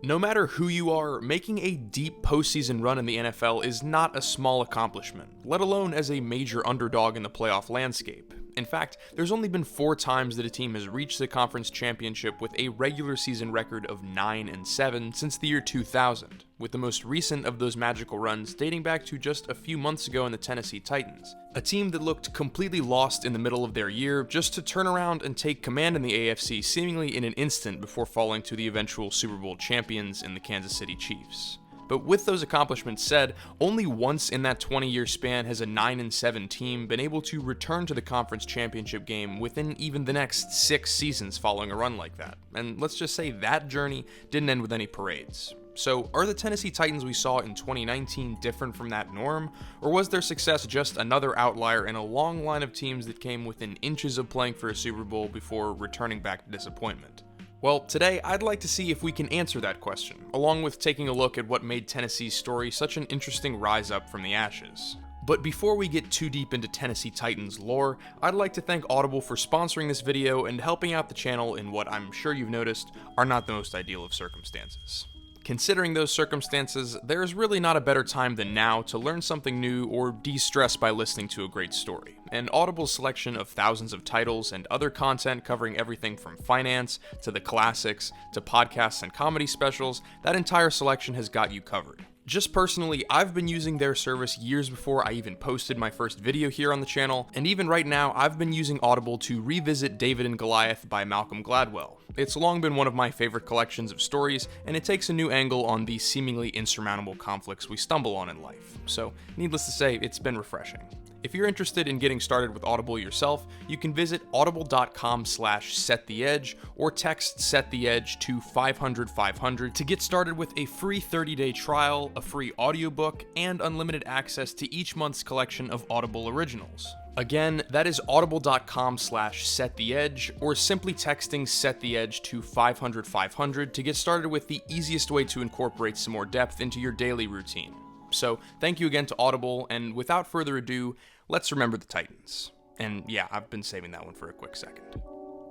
No matter who you are, making a deep postseason run in the NFL is not a small accomplishment, let alone as a major underdog in the playoff landscape. In fact, there's only been 4 times that a team has reached the conference championship with a regular season record of 9-7 since the year 2000, with the most recent of those magical runs dating back to just a few months ago in the Tennessee Titans, a team that looked completely lost in the middle of their year just to turn around and take command in the AFC seemingly in an instant before falling to the eventual Super Bowl champions in the Kansas City Chiefs. But with those accomplishments said, only once in that 20-year span has a 9-7 team been able to return to the conference championship game within even the next 6 seasons following a run like that. And let's just say that journey didn't end with any parades. So are the Tennessee Titans we saw in 2019 different from that norm, or was their success just another outlier in a long line of teams that came within inches of playing for a Super Bowl before returning back to disappointment? Well, today I'd like to see if we can answer that question, along with taking a look at what made Tennessee's story such an interesting rise up from the ashes. But before we get too deep into Tennessee Titans lore, I'd like to thank Audible for sponsoring this video and helping out the channel in what I'm sure you've noticed are not the most ideal of circumstances. Considering those circumstances, there's really not a better time than now to learn something new or de-stress by listening to a great story. And Audible's selection of thousands of titles and other content covering everything from finance to the classics to podcasts and comedy specials, that entire selection has got you covered. Just personally, I've been using their service years before I even posted my first video here on the channel, and even right now, I've been using Audible to revisit David and Goliath by Malcolm Gladwell. It's long been one of my favorite collections of stories, and it takes a new angle on the seemingly insurmountable conflicts we stumble on in life. So, needless to say, it's been refreshing. If you're interested in getting started with Audible yourself, you can visit audible.com/settheedge or text settheedge to 500-500 to get started with a free 30-day trial, a free audiobook, and unlimited access to each month's collection of Audible originals. Again, that is audible.com/settheedge or simply texting settheedge to 500-500 to get started with the easiest way to incorporate some more depth into your daily routine. So, thank you again to Audible, and without further ado, let's remember the Titans. And yeah, I've been saving that one for a quick second.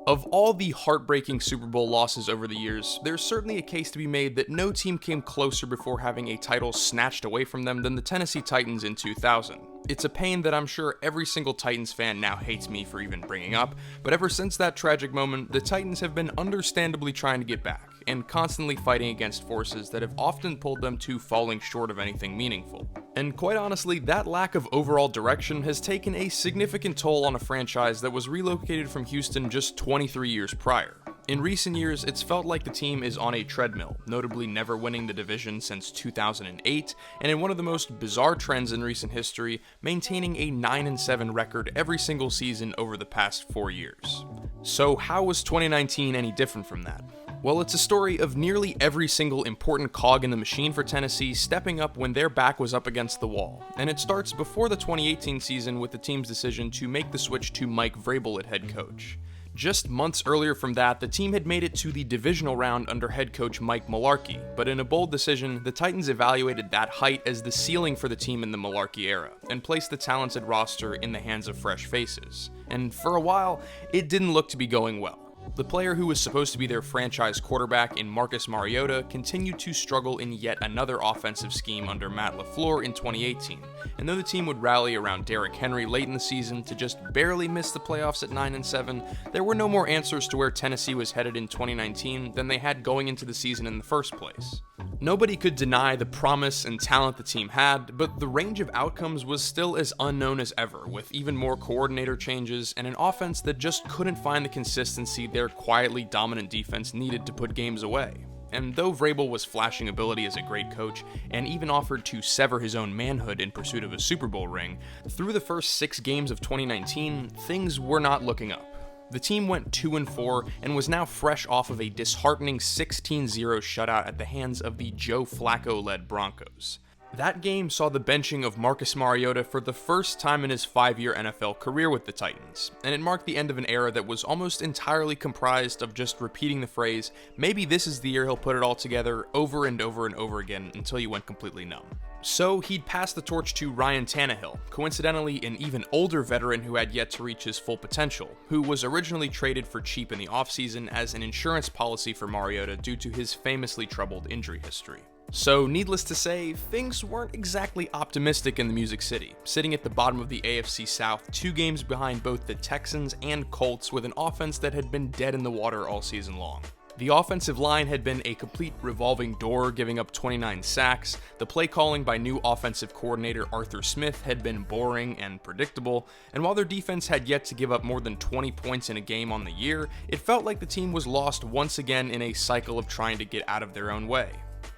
Of all the heartbreaking Super Bowl losses over the years, there's certainly a case to be made that no team came closer before having a title snatched away from them than the Tennessee Titans in 2000. It's a pain that I'm sure every single Titans fan now hates me for even bringing up, but ever since that tragic moment, the Titans have been understandably trying to get back, and constantly fighting against forces that have often pulled them to falling short of anything meaningful. And quite honestly, that lack of overall direction has taken a significant toll on a franchise that was relocated from Houston just 23 years prior. In recent years, it's felt like the team is on a treadmill, notably never winning the division since 2008, and in one of the most bizarre trends in recent history, maintaining a 9-7 record every single season over the past 4 years. So how was 2019 any different from that? Well, it's a story of nearly every single important cog in the machine for Tennessee stepping up when their back was up against the wall, and it starts before the 2018 season with the team's decision to make the switch to Mike Vrabel at head coach. Just months earlier from that, the team had made it to the divisional round under head coach Mike Mularkey, but in a bold decision, the Titans evaluated that height as the ceiling for the team in the Mularkey era, and placed the talented roster in the hands of fresh faces. And for a while, it didn't look to be going well. The player who was supposed to be their franchise quarterback in Marcus Mariota continued to struggle in yet another offensive scheme under Matt LaFleur in 2018, and though the team would rally around Derrick Henry late in the season to just barely miss the playoffs at 9-7, there were no more answers to where Tennessee was headed in 2019 than they had going into the season in the first place. Nobody could deny the promise and talent the team had, but the range of outcomes was still as unknown as ever, with even more coordinator changes and an offense that just couldn't find the consistency their quietly dominant defense needed to put games away. And though Vrabel was flashing ability as a great coach, and even offered to sever his own manhood in pursuit of a Super Bowl ring, through the first 6 games of 2019, things were not looking up. The team went 2-4 and was now fresh off of a disheartening 16-0 shutout at the hands of the Joe Flacco-led Broncos. That game saw the benching of Marcus Mariota for the first time in his 5-year NFL career with the Titans, and it marked the end of an era that was almost entirely comprised of just repeating the phrase, "Maybe this is the year he'll put it all together," over and over and over again until you went completely numb. So he'd pass the torch to Ryan Tannehill, coincidentally an even older veteran who had yet to reach his full potential, who was originally traded for cheap in the offseason as an insurance policy for Mariota due to his famously troubled injury history. So needless to say, things weren't exactly optimistic in the Music City, sitting at the bottom of the AFC South, 2 games behind both the Texans and Colts with an offense that had been dead in the water all season long. The offensive line had been a complete revolving door, giving up 29 sacks. The play calling by new offensive coordinator Arthur Smith had been boring and predictable, and while their defense had yet to give up more than 20 points in a game on the year, it felt like the team was lost once again in a cycle of trying to get out of their own way.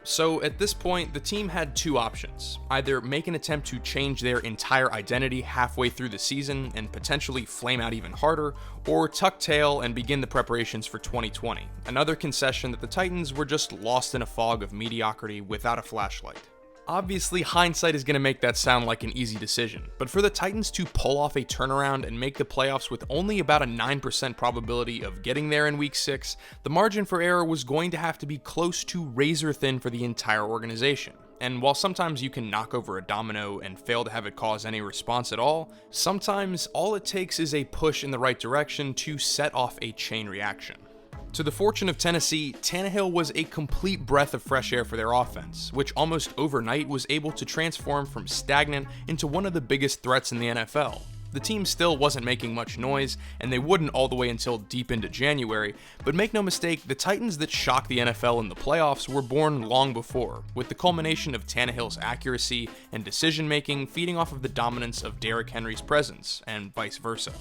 So at this point, the team had 2 options: either make an attempt to change their entire identity halfway through the season and potentially flame out even harder, or tuck tail and begin the preparations for 2020, another concession that the Titans were just lost in a fog of mediocrity without a flashlight. Obviously, hindsight is going to make that sound like an easy decision, but for the Titans to pull off a turnaround and make the playoffs with only about a 9% probability of getting there in Week 6, the margin for error was going to have to be close to razor thin for the entire organization. And while sometimes you can knock over a domino and fail to have it cause any response at all, sometimes all it takes is a push in the right direction to set off a chain reaction. To the fortune of Tennessee, Tannehill was a complete breath of fresh air for their offense, which almost overnight was able to transform from stagnant into one of the biggest threats in the NFL. The team still wasn't making much noise, and they wouldn't all the way until deep into January, but make no mistake, the Titans that shocked the NFL in the playoffs were born long before, with the culmination of Tannehill's accuracy and decision-making feeding off of the dominance of Derrick Henry's presence, and vice versa.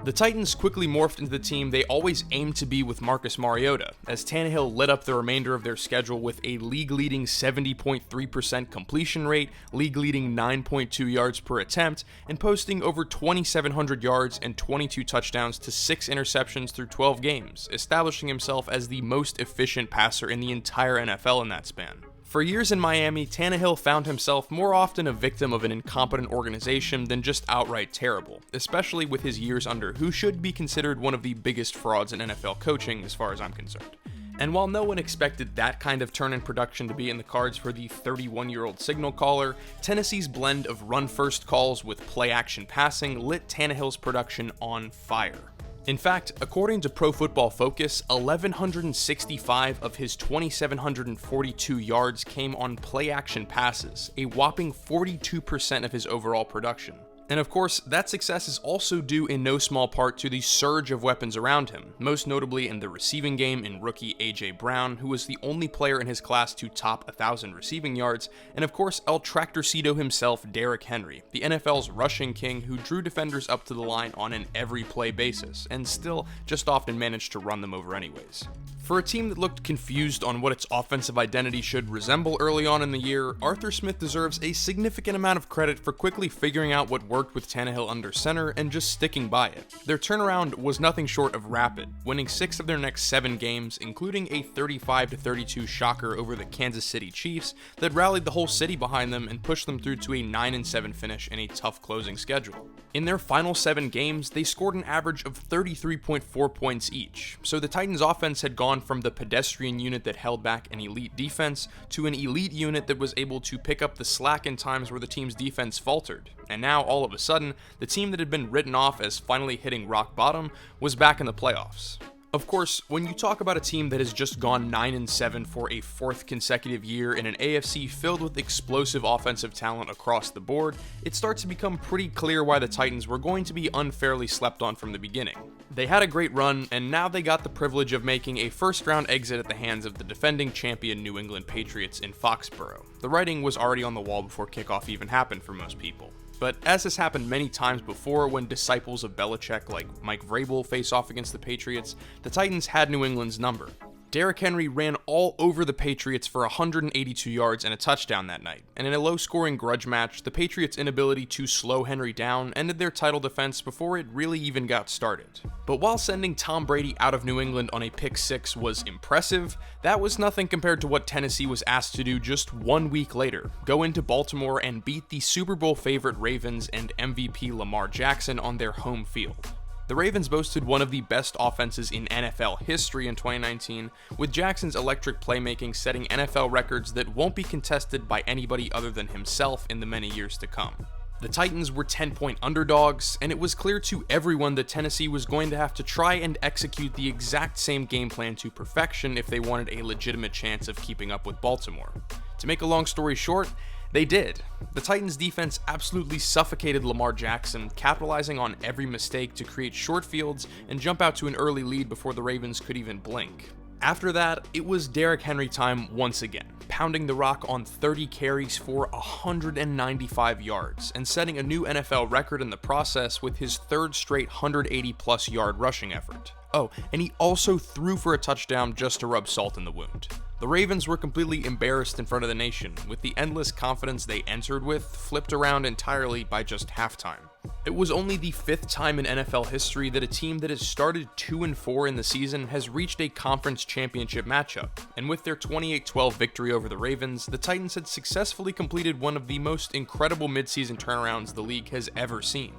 The Titans quickly morphed into the team they always aimed to be with Marcus Mariota, as Tannehill lit up the remainder of their schedule with a league-leading 70.3% completion rate, league-leading 9.2 yards per attempt, and posting over 2,700 yards and 22 touchdowns to 6 interceptions through 12 games, establishing himself as the most efficient passer in the entire NFL in that span. For years in Miami, Tannehill found himself more often a victim of an incompetent organization than just outright terrible, especially with his years under who should be considered one of the biggest frauds in NFL coaching as far as I'm concerned. And while no one expected that kind of turn in production to be in the cards for the 31-year-old signal caller, Tennessee's blend of run-first calls with play-action passing lit Tannehill's production on fire. In fact, according to Pro Football Focus, 1,165 of his 2,742 yards came on play-action passes, a whopping 42% of his overall production. And of course, that success is also due in no small part to the surge of weapons around him, most notably in the receiving game in rookie A.J. Brown, who was the only player in his class to top 1,000 receiving yards, and of course El Tractorcito himself, Derrick Henry, the NFL's rushing king who drew defenders up to the line on an every-play basis, and still just often managed to run them over anyways. For a team that looked confused on what its offensive identity should resemble early on in the year, Arthur Smith deserves a significant amount of credit for quickly figuring out what worked with Tannehill under center and just sticking by it. Their turnaround was nothing short of rapid, winning 6 of their next 7 games, including a 35-32 shocker over the Kansas City Chiefs that rallied the whole city behind them and pushed them through to a 9-7 finish in a tough closing schedule. In their final 7 games, they scored an average of 33.4 points each, so the Titans' offense had gone from the pedestrian unit that held back an elite defense to an elite unit that was able to pick up the slack in times where the team's defense faltered. And now, all of a sudden, the team that had been written off as finally hitting rock bottom was back in the playoffs. Of course, when you talk about a team that has just gone 9-7 for a 4th consecutive year in an AFC filled with explosive offensive talent across the board, it starts to become pretty clear why the Titans were going to be unfairly slept on from the beginning. They had a great run, and now they got the privilege of making a first-round exit at the hands of the defending champion New England Patriots in Foxborough. The writing was already on the wall before kickoff even happened for most people. But as has happened many times before when disciples of Belichick like Mike Vrabel face off against the Patriots, the Titans had New England's number. Derrick Henry ran all over the Patriots for 182 yards and a touchdown that night, and in a low-scoring grudge match, the Patriots' inability to slow Henry down ended their title defense before it really even got started. But while sending Tom Brady out of New England on a pick-6 was impressive, that was nothing compared to what Tennessee was asked to do just 1 week later: go into Baltimore and beat the Super Bowl favorite Ravens and MVP Lamar Jackson on their home field. The Ravens boasted one of the best offenses in NFL history in 2019, with Jackson's electric playmaking setting NFL records that won't be contested by anybody other than himself in the many years to come. The Titans were 10-point underdogs, and it was clear to everyone that Tennessee was going to have to try and execute the exact same game plan to perfection if they wanted a legitimate chance of keeping up with Baltimore. To make a long story short, they did. The Titans' defense absolutely suffocated Lamar Jackson, capitalizing on every mistake to create short fields and jump out to an early lead before the Ravens could even blink. After that, it was Derrick Henry time once again, pounding the rock on 30 carries for 195 yards, and setting a new NFL record in the process with his third straight 180-plus yard rushing effort. Oh, and he also threw for a touchdown just to rub salt in the wound. The Ravens were completely embarrassed in front of the nation, with the endless confidence they entered with flipped around entirely by just halftime. It was only the 5th time in NFL history that a team that has started 2-4 in the season has reached a conference championship matchup, and with their 28-12 victory over the Ravens, the Titans had successfully completed one of the most incredible midseason turnarounds the league has ever seen.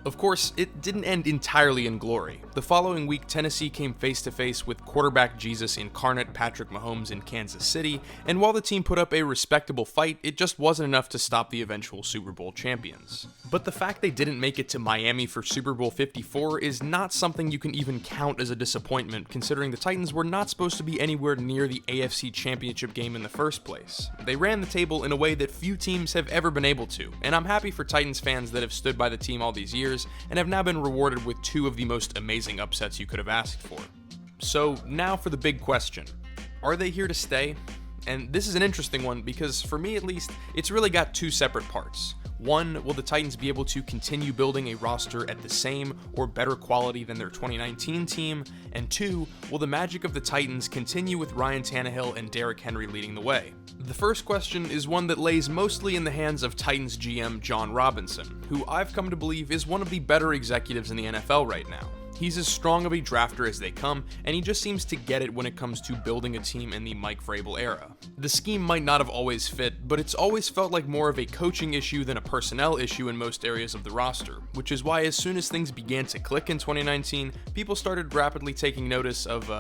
Of course, it didn't end entirely in glory. The following week, Tennessee came face-to-face with quarterback Jesus incarnate Patrick Mahomes in Kansas City, and while the team put up a respectable fight, it just wasn't enough to stop the eventual Super Bowl champions. But the fact they didn't make it to Miami for Super Bowl 54 is not something you can even count as a disappointment, considering the Titans were not supposed to be anywhere near the AFC Championship game in the first place. They ran the table in a way that few teams have ever been able to, and I'm happy for Titans fans that have stood by the team all these years and have now been rewarded with 2 of the most amazing upsets you could have asked for. So now for the big question. Are they here to stay? And this is an interesting one because, for me at least, it's really got 2 separate parts. One, will the Titans be able to continue building a roster at the same or better quality than their 2019 team? And 2, will the magic of the Titans continue with Ryan Tannehill and Derrick Henry leading the way? The first question is one that lays mostly in the hands of Titans GM John Robinson, who I've come to believe is one of the better executives in the NFL right now. He's as strong of a drafter as they come, and he just seems to get it when it comes to building a team in the Mike Vrabel era. The scheme might not have always fit, but it's always felt like more of a coaching issue than a personnel issue in most areas of the roster, which is why as soon as things began to click in 2019, people started rapidly taking notice of,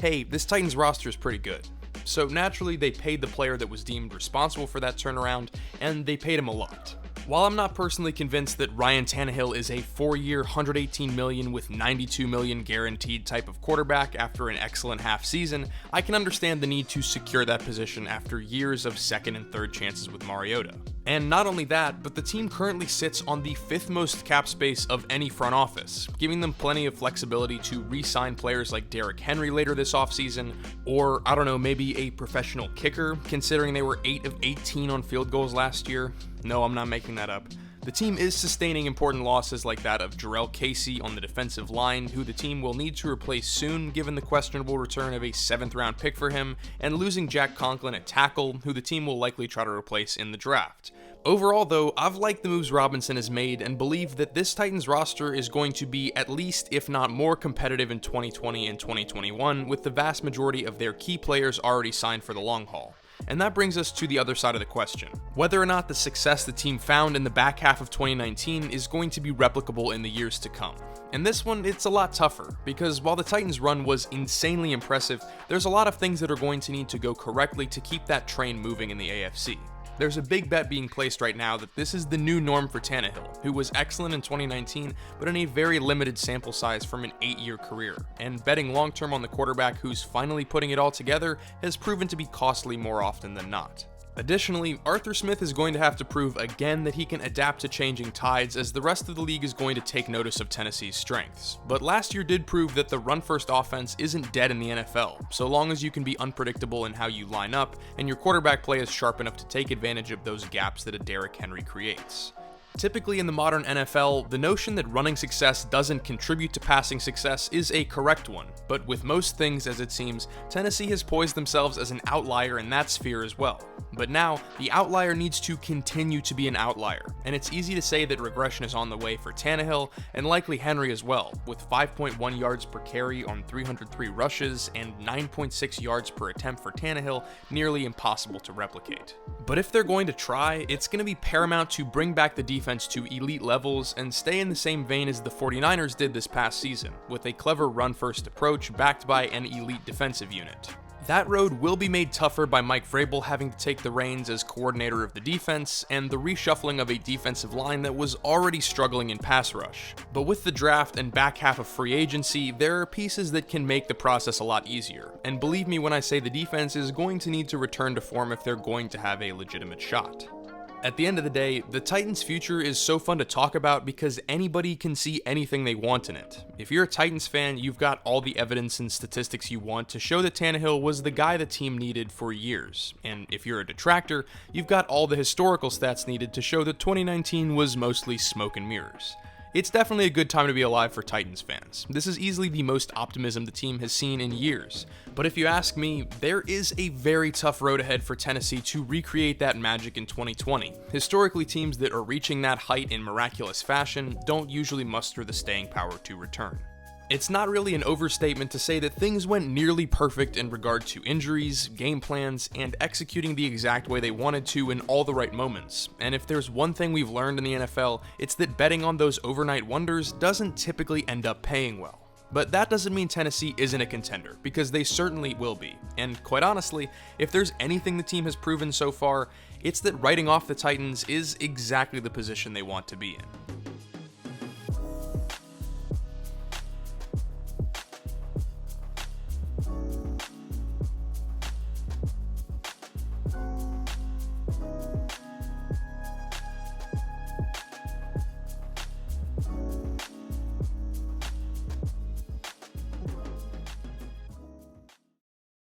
hey, this Titans roster is pretty good. So naturally, they paid the player that was deemed responsible for that turnaround, and they paid him a lot. While I'm not personally convinced that Ryan Tannehill is a 4-year, $118 million with $92 million guaranteed type of quarterback after an excellent half season, I can understand the need to secure that position after years of second and third chances with Mariota. And not only that, but the team currently sits on the 5th most cap space of any front office, giving them plenty of flexibility to re-sign players like Derrick Henry later this offseason, or, I don't know, maybe a professional kicker, considering they were 8 of 18 on field goals last year. No, I'm not making that up. The team is sustaining important losses like that of Jarrell Casey on the defensive line, who the team will need to replace soon given the questionable return of a 7th round pick for him, and losing Jack Conklin at tackle, who the team will likely try to replace in the draft. Overall though, I've liked the moves Robinson has made and believe that this Titans roster is going to be at least, if not more, competitive in 2020 and 2021, with the vast majority of their key players already signed for the long haul. And that brings us to the other side of the question. Whether or not the success the team found in the back half of 2019 is going to be replicable in the years to come. And this one, it's a lot tougher, because while the Titans' run was insanely impressive, there's a lot of things that are going to need to go correctly to keep that train moving in the AFC. There's a big bet being placed right now that this is the new norm for Tannehill, who was excellent in 2019, but in a very limited sample size from an 8-year career. And betting long-term on the quarterback who's finally putting it all together has proven to be costly more often than not. Additionally, Arthur Smith is going to have to prove again that he can adapt to changing tides, as the rest of the league is going to take notice of Tennessee's strengths. But last year did prove that the run-first offense isn't dead in the NFL, so long as you can be unpredictable in how you line up, and your quarterback play is sharp enough to take advantage of those gaps that a Derrick Henry creates. Typically in the modern NFL, the notion that running success doesn't contribute to passing success is a correct one, but with most things, as it seems, Tennessee has poised themselves as an outlier in that sphere as well. But now, the outlier needs to continue to be an outlier, and it's easy to say that regression is on the way for Tannehill, and likely Henry as well, with 5.1 yards per carry on 303 rushes and 9.6 yards per attempt for Tannehill, nearly impossible to replicate. But if they're going to try, it's going to be paramount to bring back the defense to elite levels and stay in the same vein as the 49ers did this past season, with a clever run-first approach backed by an elite defensive unit. That road will be made tougher by Mike Vrabel having to take the reins as coordinator of the defense, and the reshuffling of a defensive line that was already struggling in pass rush. But with the draft and back half of free agency, there are pieces that can make the process a lot easier, and believe me when I say the defense is going to need to return to form if they're going to have a legitimate shot. At the end of the day, the Titans' future is so fun to talk about because anybody can see anything they want in it. If you're a Titans fan, you've got all the evidence and statistics you want to show that Tannehill was the guy the team needed for years. And if you're a detractor, you've got all the historical stats needed to show that 2019 was mostly smoke and mirrors. It's definitely a good time to be alive for Titans fans. This is easily the most optimism the team has seen in years. But if you ask me, there is a very tough road ahead for Tennessee to recreate that magic in 2020. Historically, teams that are reaching that height in miraculous fashion don't usually muster the staying power to return. It's not really an overstatement to say that things went nearly perfect in regard to injuries, game plans, and executing the exact way they wanted to in all the right moments. And if there's one thing we've learned in the NFL, it's that betting on those overnight wonders doesn't typically end up paying well. But that doesn't mean Tennessee isn't a contender, because they certainly will be. And quite honestly, if there's anything the team has proven so far, it's that writing off the Titans is exactly the position they want to be in.